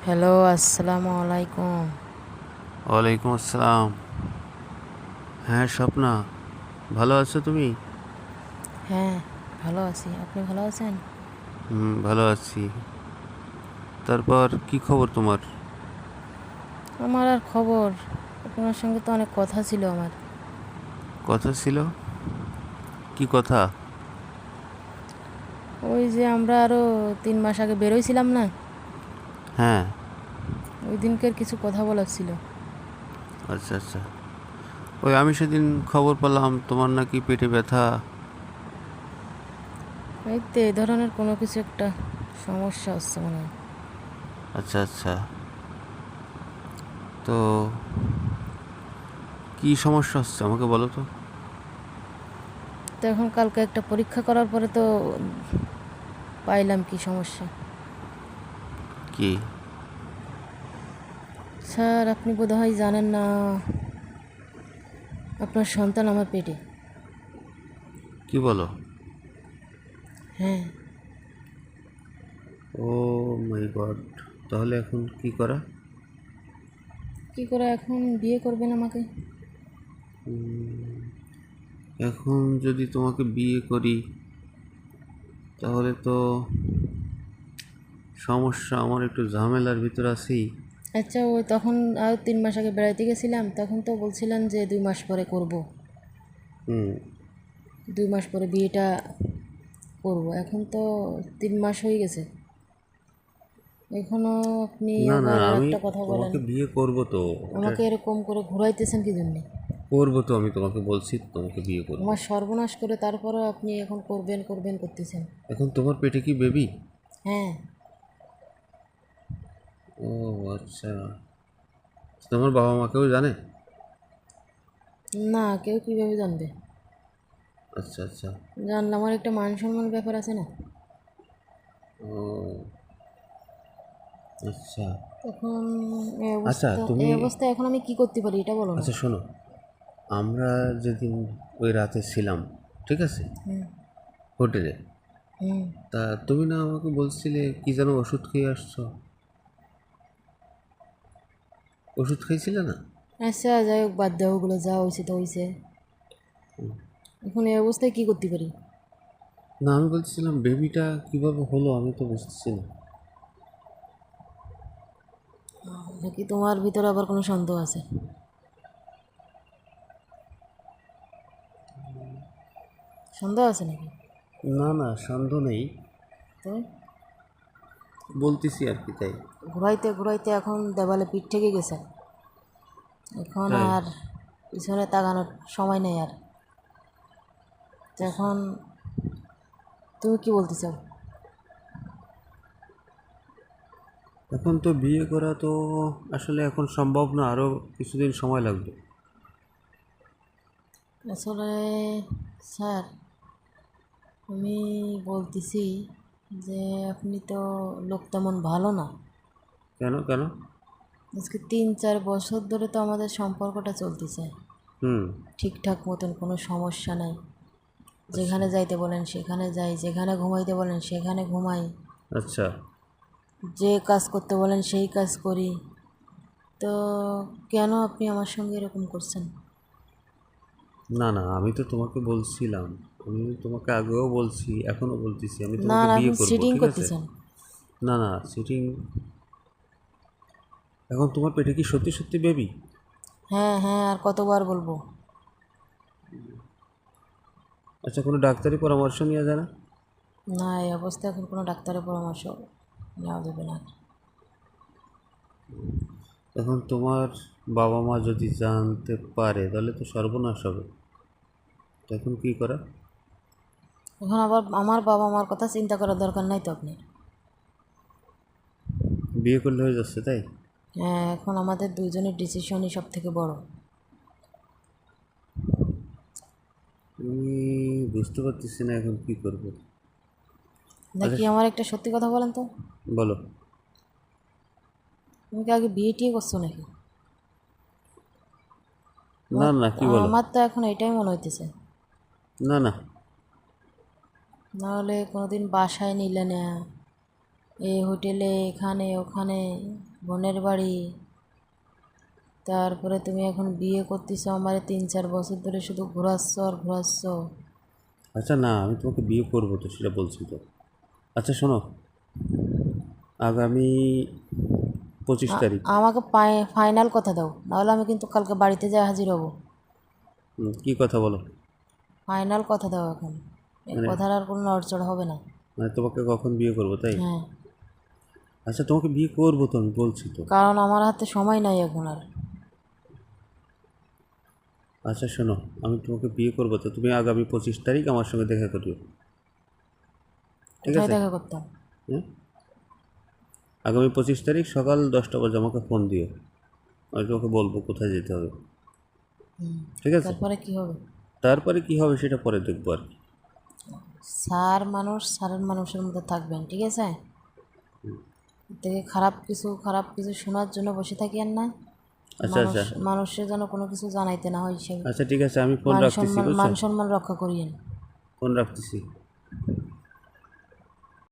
Hello, আসসালামু আলাইকুম। ওয়ালাইকুম আসসালাম। হ্যাঁ স্বপ্না, ভালো আছো তুমি? হ্যাঁ, ভালো আছি। আপনি ভালো আছেন? ভালো আছি। তারপর কি খবর তোমার? আমার আর খবর, আপনার সঙ্গে তো অনেক কথা ছিল আমার। কথা ছিল? কি কথা? ওই যে আমরা আরও 3 মাস আগে বেরোইছিলাম না, হ্যাঁ। ওই দিনকার কিছু কথা বলার ছিল। আচ্ছা আচ্ছা। ওই আমি সেদিন খবর পেলাম তোমার নাকি পেটে ব্যথা। এই তো এই ধরনের কোনো কিছু একটা সমস্যা হচ্ছে মনে হয়। আচ্ছা আচ্ছা। তো কি সমস্যা হচ্ছে আমাকে বলো তো। তো এখন কালকে একটা পরীক্ষা করার পরে তো পাইলাম কি সমস্যা। কি? স্যার, আপনি বোধহয় জানেন না, আপনার সন্তান আমার পেটে। কি বলো? হ্যাঁ। ও মাই গড। তাহলে এখন কি করা? কি করে এখন বিয়ে করবেন আমাকে? এখন যদি তোমাকে বিয়ে করি তাহলে তো সমস্যা, আমার একটু ঝামেলার ভিতর আছি। আচ্ছা, ওই তখন আর 3 মাস আগে বেড়াইতে গেছিলাম, তখন তো বলছিলেন যে 2 মাস পরে করব, হুম। 2 মাস পরে বিয়েটা করব। এখন তো 3 মাস হয়ে গেছে, এখনও আপনি না না, আবার আর আমি একটা কথা বলেন। তোমাকে বিয়ে করব তো। এটা আমাকে এরকম করে ঘুরাইতেছেন কি জন্যে? করব তো, আমি তোমাকে বলছি তো তোমাকে বিয়ে করব। আমার সর্বনাশ করে তারপরেও আপনি এখন করবেন করবেন করতেছেন। এখন তোমার পেটে কি বেবি? হ্যাঁ। ও আচ্ছা। তোমার বাবা মাকেও জানে? না, কেউ কীভাবে জানবে? আচ্ছা আচ্ছা। জানলে আমার একটা মান সম্মানের ব্যাপার আছে না। ও আচ্ছা। এখন এই আচ্ছা অবস্থা, তুমি, এই অবস্থায় এখন আমি কি করতে পারি এটা বলো না। আচ্ছা শোনো, আমরা যেদিন ওই রাতে ছিলাম, ঠিক আছে, হুম। হোটেলে, হুম। তা তুমি না আমাকে বলছিলে কি যেন ওষুধ খেয়ে আসছো? ওষুধ খাইছিলে না? আচ্ছা, যাই হোক, বাদ দেওয়া, ওগুলো যা হয়েছে তো হয়েছে। এখন এই অবস্থায় কি করতে পারি? না, আমি বলছিলাম বেবিটা কিভাবে হলো আমি তো বুঝতেছি না। নাকি তোমার ভিতরে আবার কোনো সন্দেহ আছে? সন্দেহ আছে নাকি? না না, সন্দেহ নেই, তো বলতেছি আর কি, তাই। ঘুরাইতে ঘুরাইতে এখন দেওয়ালে পিঠ থেকে গেছে, এখন তাই আর পিছনে তাকানোর সময় নেই আর। তো এখন তুমি কি বলতে চাও? এখন তো বিয়ে করা তো আসলে এখন সম্ভব না, আরও কিছুদিন সময় লাগবে। আসলে স্যার, আমি বলতেছি যে আপনি তো লোক তেমন ভালো না। কেন কেন? আজকে 3-4 বছর ধরে তো আমাদের সম্পর্কটা চলতেছে হুম। ঠিকঠাক মতন, কোনো সমস্যা নাই। আচ্ছা যেখানে যাইতে বলেন সেখানে যাই, যেখানে ঘুমাইতে বলেন সেখানে ঘুমাই, আচ্ছা। যে কাজ করতে বলেন সেই কাজ করি। তো কেন আপনি আমার সঙ্গে এরকম করছেন? না না, আমি তো তোমাকে বলছিলাম, আমি তোমাকে আগেও বলছি, এখনও বলতেছি, আমি না তোমাকে না, বিয়ে আপনি করব, চিটিং ঠিক আছে? করতেছেন। না না, সিটিং। এখন তোমার পেটে কি সত্যি সত্যি বেবি? হ্যাঁ হ্যাঁ, আর কতবার বলবো? আচ্ছা, কোনো ডাক্তারি পরামর্শ নেওয়া যায় না? না, এই অবস্থায় এখন কোনো ডাক্তারের পরামর্শ নেওয়া যাবে না। এখন তোমার বাবা মা যদি জানতে পারে তাহলে তো সর্বনাশ হবে। তখন কি করা? এখন আবার আমার বাবা মার কথা চিন্তা করার দরকার নাই তো আপনি। বিয়ে করলে হয়ে যাচ্ছে, তাই? হ্যাঁ, এখন আমাদের দুইজনের ডিসিশনই সব থেকে বড়। আমি বুঝতে পারতেছি না এখন কি করব। আচ্ছা নাকি আমার একটা সত্যি কথা বলেন তো, বলো। তুমি কি আগে বিয়ে টিয়ে করছো নাকি? না আমার না, কি বলো? আমার তো এখন এটাই মনে হইতেছে। না না। নাহলে কোনোদিন বাসায় নিলে না, এই হোটেলে এখানে ওখানে, বোনের বাড়ি, তারপরে তুমি এখন বিয়ে করতেছো আমার 3-4 বছর ধরে শুধু ঘোরাচ্ছ আর ঘোরাচ্ছ। আচ্ছা না, আমি তোমাকে বিয়ে করবো তো, সেটা বলছি তো। আচ্ছা শোনো, আগামী 25 তারিখ। আমাকে ফাইনাল কথা দাও, নাহলে আমি কিন্তু কালকে বাড়িতে যাই হাজির হব। কী কথা বলো? ফাইনাল কথা দাও এখন, এই মানে কথার আর কোনো নড়চড় হবে না। মানে তোমাকে কখন বিয়ে করবো তাই? হ্যাঁ, আচ্ছা তোমাকে বিয়ে করবো তো, আমি বলছি তো। কারণ আমার হাতে সময় নাই এখন আর। আচ্ছা শোনো, আমি তোমাকে বিয়ে করবো তো, তুমি আগামী 25 তারিখ আমার সঙ্গে দেখা করবে, ঠিক কোথায় আছে? দেখা করতাম? হ্যাঁ, আগামী 25 তারিখ সকাল 10টা বাজে আমাকে ফোন দিও, আমি তোমাকে বলবো কোথায় যেতে হবে, ঠিক আছে? তারপরে কি হবে? তারপরে কি হবে সেটা পরে দেখবো আর কি। স্যার মানুষ স্যারের মানুষের মধ্যে থাকবেন, ঠিক আছে? এর থেকে খারাপ কিছু শোনার জন্য বসে থাকি আর না। আচ্ছা মানুষ আচ্ছা মানুষের জন্য কোনো কিছু জানাইতে না হয় হিসেবে। আচ্ছা ঠিক আছে, আমি ফোন রাখতেছি, বুঝছো? মান সম্মান রক্ষা করিয়েন। ফোন রাখতেছি।